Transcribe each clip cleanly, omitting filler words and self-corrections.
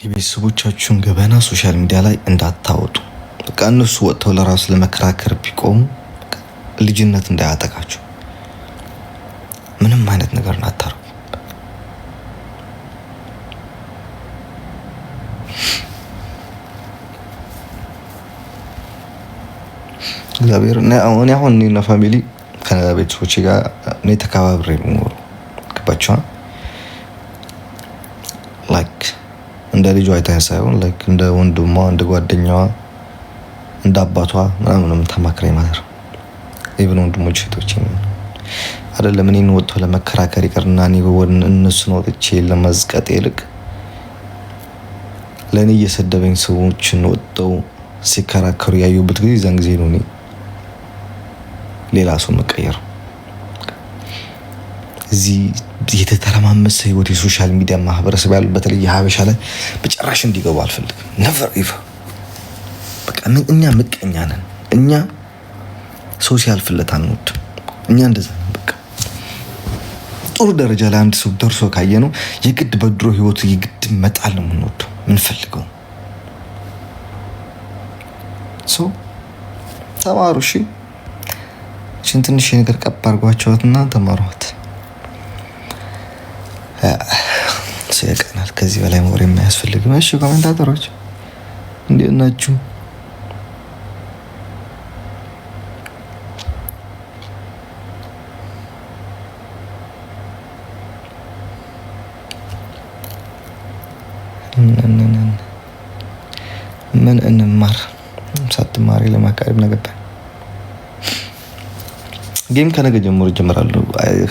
የቤተሰቦቻችሁን ገበና ሶሻል ሚዲያ ላይ እንዳታወጡ። በቃ እነሱ ወጥተው ለራሱ ለመከራከር ቢቆሙ ልጅነት እንዳያጠቃችሁ ምንም አይነት ነገር አታርጉ። እግዚአብሔር እኔ አሁን እኔና ፋሚሊ ከቤተሰቦቼ ጋር እኔ ተከባብሬ ነው ገባችኋ? ላይክ እንደ ልጇ አይታኝ ሳይሆን ላይክ እንደ ወንድሟ እንደ ጓደኛዋ እንደ አባቷ ምናምን ተማክረኝ ማለት ነው። ኢቭን ወንድሞቼ እህቶቼ አይደለም እኔን ወጥቶ ለመከራከር ይቀርና እኔ እነሱን ወጥቼ ለመዝቀጥ ይልቅ ለእኔ እየሰደበኝ ሰዎችን ወጥተው ሲከራከሩ ያዩበት ጊዜ እዛን ጊዜ ነው እኔ ሌላ ሰው መቀየር። እዚህ የተተረማመሰ ህይወት የሶሻል ሚዲያ ማህበረሰብ ያለው በተለይ ሀበሻ ላይ በጭራሽ እንዲገቡ አልፈልግም። never ever በቃ እኛ ምቀኛ ነን። እኛ ሶሻል ፍለት አንወድም። እኛ እንደዛ በቃ ጥሩ ደረጃ ላይ አንድ ሰው ደርሶ ካየነው የግድ በድሮ ህይወቱ የግድ መጣል ነው የምንወደው የምንፈልገው። ተማሩ እሺ። ትንሽ ነገር ቀብ አድርጓቸውና ተማሯት። ሲያቀናል ከዚህ በላይ ወሬ የማያስፈልግም። እሺ ኮሜንታተሮች እንዴት ናችሁ? ምን እንማር? ሳትማሪ ለማካሄድ ነገባ ጌም ከነገ ጀምሮ ጀምራለሁ።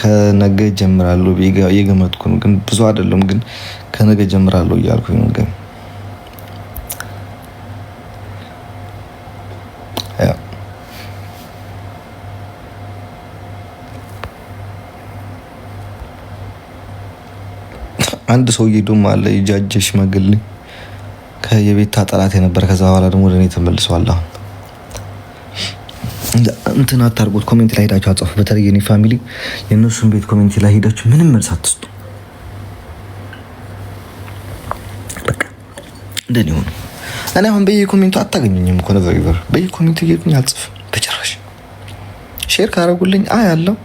ከነገ ጀምራለሁ እየገመትኩ ነው፣ ግን ብዙ አይደለም። ግን ከነገ ጀምራለሁ እያልኩኝ ነው። ግን አንድ ሰውዬ ደግሞ አለ የጃጀሽ መግልኝ ከየቤት ጠላት የነበረ ከዛ በኋላ ደግሞ ወደ እኔ ተመልሷል። አሁን እንትን አታርጉት። ኮሜንት ላይ ሄዳችሁ አጻፉ። በተለይ የኔ ፋሚሊ የነሱን ቤት ኮሜንት ላይ ሄዳችሁ ምንም መልስ አትስጡ። በቃ እንደኔ ሆኖ እኔ አሁን በየኮሜንቱ አታገኙኝም እኮ ነው ቨሪቨር በየኮሜንቱ እየሄድኩኝ አልጽፍም በጭራሽ። ሼር ካረጉልኝ ያለው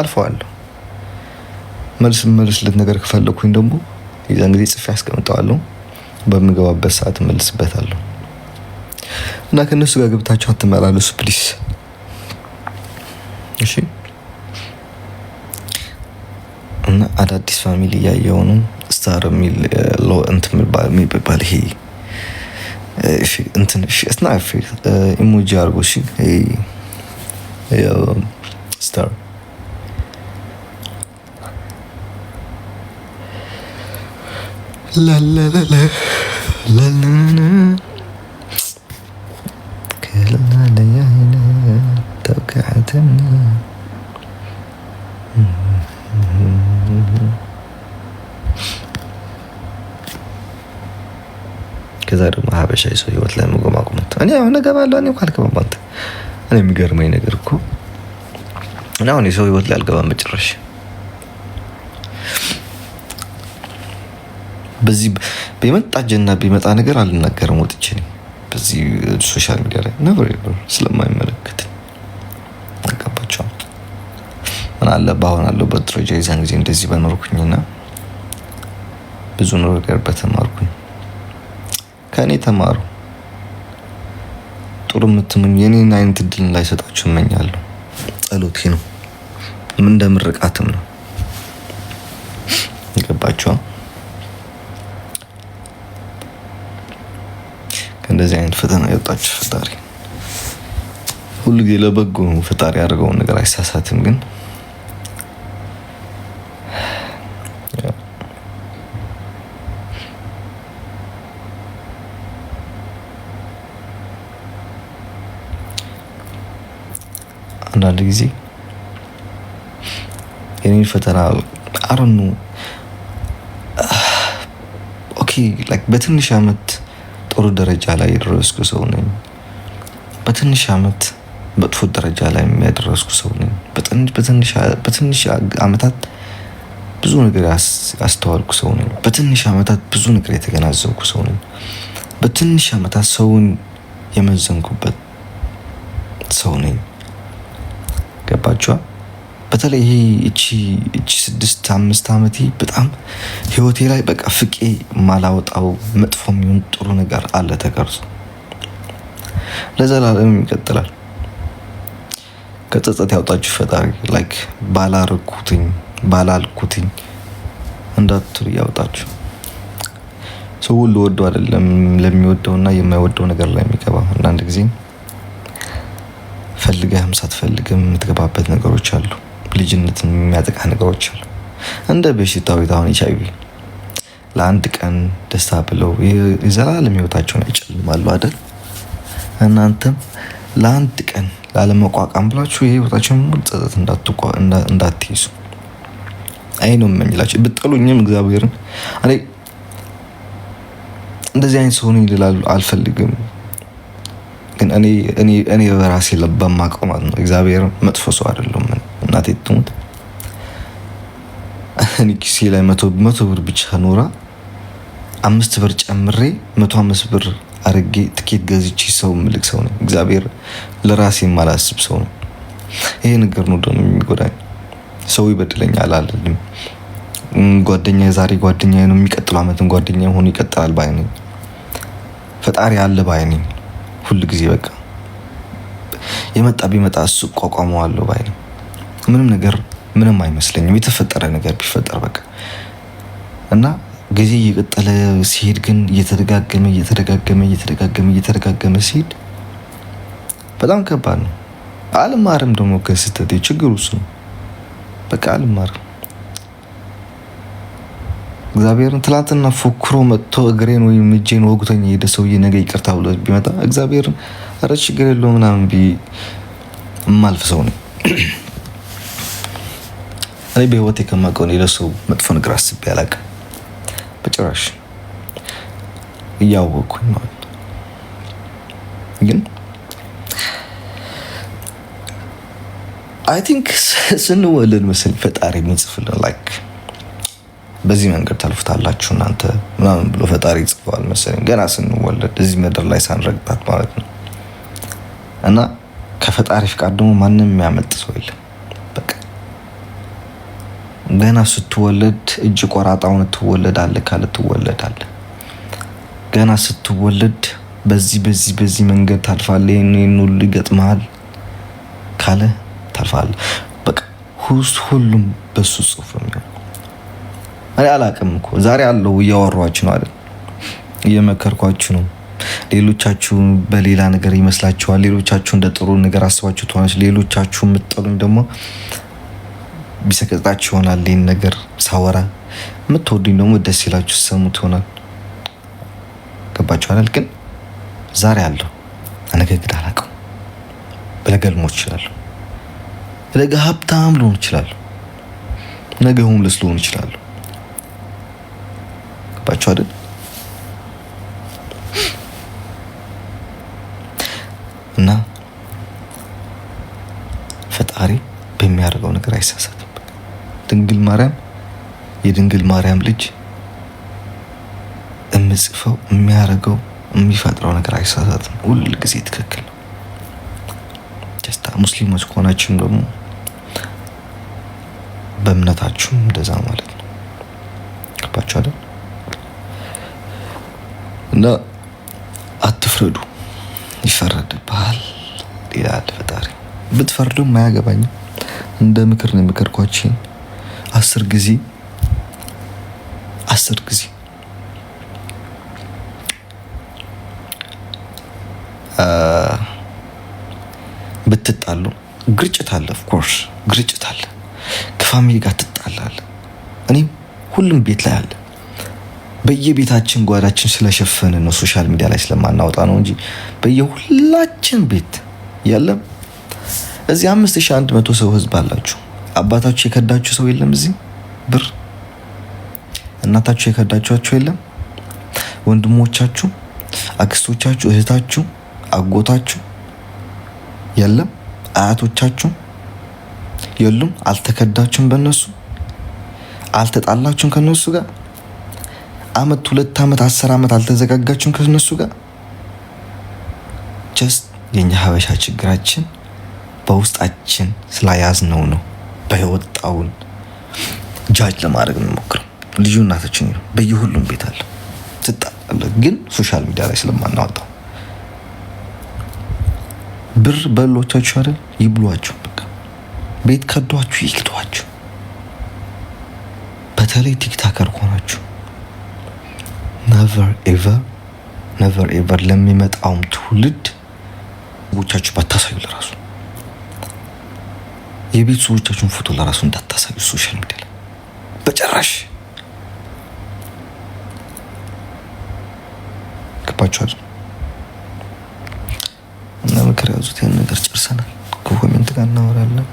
አልፈዋለሁ። መልስለት ነገር ከፈለኩኝ ደግሞ የዛን ጊዜ ጽፌ አስቀምጠዋለሁ። በምገባበት ሰዓት መልስበታለሁ። እና ከነሱ ጋር ገብታችሁ አትመላለሱ ፕሊስ እሺ። እና አዳዲስ ፋሚሊ ያየው ነው ስታር ሚል ሎ እንትን የሚባል ይሄ እሺ እንትን እሺ ስናይፍ ኢሞጂ አርጎ እሺ ስታር ላላላላ ላላላ كلنا ليالي توقعتنا ከዛ ደግሞ ሀበሻ ሰው ህይወት ላይ መቆማቁመት እኔ አሁን ገባለሁ። እኔ ካልገባም አንተ እኔ የሚገርመኝ ነገር እኮ እና አሁን የሰው ህይወት ላይ አልገባም በጭራሽ። በዚህ በመጣ ጀና ቢመጣ ነገር አልናገርም ወጥቼ ነኝ በዚህ ሶሻል ሚዲያ ላይ ነበር ስለማይመለከት አቀባቸው እና አለ ባሁን አለው በድረጃ የዛን ጊዜ እንደዚህ በኖርኩኝና ብዙ ነገር በተማርኩኝ። ከኔ ተማሩ። ጥሩ የምትመኝ የኔን አይነት እድል ላይ ሰጣችሁ እመኛለሁ። ጸሎቴ ነው። ምን እንደምርቃትም ነው። ገባችሁ? እንደዚህ አይነት ፈተና ያወጣችሁ ፈጣሪ ሁሉ ጊዜ ለበጎ ነው። ፈጣሪ ያደርገውን ነገር አይሳሳትም። ግን አንዳንድ ጊዜ የኔን ፈተና አረኑ ኦኬ ላይክ በትንሽ አመት ጥሩ ደረጃ ላይ የደረስኩ ሰው ነኝ። በትንሽ አመት መጥፎ ደረጃ ላይ የሚያደርሱ ሰው ነኝ። በትንሽ አመታት ብዙ ነገር ያስተዋልኩ ሰው ነኝ። በትንሽ ዓመታት ብዙ ነገር የተገናዘብኩ ሰው ነኝ። በትንሽ ዓመታት ሰውን የመዘንኩበት ሰው ነኝ። ገባችኋ? በተለይ ይሄ እቺ 6-5 ዓመቴ በጣም ህይወቴ ላይ በቃ ፍቄ ማላወጣው መጥፎ የሚሆን ጥሩ ነገር አለ ተቀርጾ ለዘላለም ይቀጥላል። ከጸጸት ያውጣችሁ ፈጣሪ። ላይክ ባላልኩትኝ እንዳትሉ ያውጣችሁ። ሰው ሁሉ ወዶ አይደለም ለሚወደውና የማይወደው ነገር ላይ የሚገባ። አንዳንድ ጊዜ ፈልገህም ሳትፈልግም የምትገባበት ነገሮች አሉ። ልጅነትን የሚያጠቃ ነገሮች አሉ። እንደ በሽታው አሁን HIV ለአንድ ቀን ደስታ ብለው የዘላለም ህይወታቸውን ያጨልማሉ አይደል? እናንተም ለአንድ ቀን ላለመቋቋም ብላችሁ የህይወታችሁን ሙሉ ጸጸት እንዳትይዙ አይ ነው የምመኝላችሁ። ብትጠሉኝም እግዚአብሔርን እኔ እንደዚህ አይነት ሰው ነኝ ልላሉ አልፈልግም። ግን እኔ በራሴ በማውቀው ማለት ነው እግዚአብሔርን መጥፎ ሰው አይደለም። እናቴ ትሙት እኔ ኪሴ ላይ 100 ብር ብቻ ኖራ 5 ብር ጨምሬ 105 ብር አርጌ ትኬት ገዝቼ ሰው ምልክ ሰው ነኝ። እግዚአብሔር ለራሴ ማላስብ ሰው ነው። ይሄ ነገር ነው ደግሞ የሚጎዳኝ። ሰው ይበድለኛል አልልም። ጓደኛዬ ዛሬ ጓደኛዬ ነው፣ የሚቀጥለው ዓመትም ጓደኛዬ ሆኖ ይቀጥላል ባይ ነኝ። ፈጣሪ አለ ባይ ነኝ። ሁሉ ጊዜ በቃ የመጣ ቢመጣ እሱ ቋቋመዋለሁ ባይ ነኝ። ምንም አይመስለኝም የተፈጠረ ነገር ቢፈጠር በቃ እና ጊዜ እየቀጠለ ሲሄድ ግን እየተደጋገመ ሲሄድ በጣም ከባድ ነው። አልማርም ደግሞ ከስህተቴ። ችግሩ እሱ ነው። በቃ አልማርም። እግዚአብሔርን ትላንትና ፎክሮ መጥቶ እግሬን ወይም እጄን ወጉተኝ የሄደ ሰውዬ ነገ ይቅርታ ብሎ ቢመጣ እግዚአብሔርን ኧረ ችግር የለውም ምናምን የማልፍ ሰው ነኝ። እኔ በህይወቴ ከማውቀው ለሰው መጥፎ ነገር አስቤ አላውቅም በጭራሽ። እያወቅኩኝ ማለት ነው። ግን አይ ቲንክ ስንወለድ መሰለኝ ፈጣሪ የሚጽፍልን ላይክ በዚህ መንገድ ታልፉታላችሁ እናንተ ምናምን ብሎ ፈጣሪ ይጽፋል መሰለኝ ገና ስንወለድ እዚህ ምድር ላይ ሳንረግጣት ማለት ነው። እና ከፈጣሪ ፍቃድ ደግሞ ማንም የሚያመልጥ ሰው የለም። በቃ ገና ስትወለድ እጅ ቆራጣውን ትወለዳለህ ካለ ትወለዳለህ። ገና ስትወለድ በዚህ መንገድ ታልፋለህ፣ ይሄን ሁሉ ይገጥማል ካለ ታልፋለህ። በቃ ሁሉም በሱ ጽሑፍ ነው። እኔ አላቅም እኮ ዛሬ አለው እያወራኋችሁ ነው አይደል? እየመከርኳችሁ ነው። ሌሎቻችሁ በሌላ ነገር ይመስላችኋል። ሌሎቻችሁ እንደ ጥሩ ነገር አስባችሁ ትሆናላችሁ። ሌሎቻችሁ የምትጠሉኝ ደግሞ ቢሰቀጣችሁ ይሆናል። ይሄን ነገር ሳወራ የምትወዱኝ ደግሞ ደስ ይላችሁ ሰሙት ይሆናል። ገባችሁ አይደል? ግን ዛሬ አለው ነገ ግን አላውቅም። ነገ ልሞት እችላለሁ። ነገ ሀብታም ልሆን እችላለሁ። ነገ ሆምለስ ልሆን እችላለሁ። ገባችሁ አይደል? እና ፈጣሪ በሚያደርገው ነገር አይሳሳትም። ድንግል ማርያም የድንግል ማርያም ልጅ የሚጽፈው የሚያደርገው የሚፈጥረው ነገር አይሳሳትም። ሁሉ ጊዜ ትክክል ነው። ጀስታ ሙስሊሞች ከሆናችሁም ደግሞ በእምነታችሁም እንደዛ ማለት ነው። ገባችሁ አይደል? እና አትፍረዱ፣ ይፈረድብሃል ይላል ፈጣሪ። ብትፈርዱም አያገባኝም። እንደ ምክር ነው የምከርኳችሁ። 10 ጊዜ ብትጣሉ ግርጭት አለ። ኦፍ ኮርስ ግርጭት አለ። ከፋሚሊ ጋር ትጣላለህ። እኔም ሁሉም ቤት ላይ አለ። በየቤታችን ጓዳችን ስለሸፈነ ነው ሶሻል ሚዲያ ላይ ስለማናወጣ ነው እንጂ በየሁላችን ቤት የለም። እዚህ 5100 ሰው ህዝብ አላችሁ። አባታችሁ የከዳችሁ ሰው የለም? እዚህ ብር እናታችሁ የከዳችኋችሁ የለም? ወንድሞቻችሁ፣ አክስቶቻችሁ፣ እህታችሁ፣ አጎታችሁ የለም? አያቶቻችሁ የሉም? አልተከዳችሁም በእነሱ? አልተጣላችሁም ከነሱ ጋር? አመት 2 አመት 10 አመት አልተዘጋጋችሁም ከነሱ ጋር? ጀስት የኛ ሀበሻ ችግራችን በውስጣችን ስላያዝነው ነው። በየወጣውን ጃጅ ለማድረግ እንሞክረው። ልዩነታችን በየሁሉም ቤት አለ። ትጣላለ ግን ሶሻል ሚዲያ ላይ ስለማናወጣው ብር በሎቻችሁ አይደል? ይብሏችሁ። በቃ ቤት ከዷችሁ ይክቷችሁ። በተለይ ቲክታከር ሆናችሁ ነቨር ኤቨር ለሚመጣውም ትውልድ ሰዎቻችሁ ባታሳዩ፣ ለራሱ የቤት ሰዎቻችሁን ፎቶ ለራሱ እንዳታሳዩ ሶሻል ሚዲያ ላይ በጭራሽ። ገባችኋል? እና ምክር ያዙት። ያን ነገር ጨርሰናል። ከኮሜንት ጋር እናወራለን።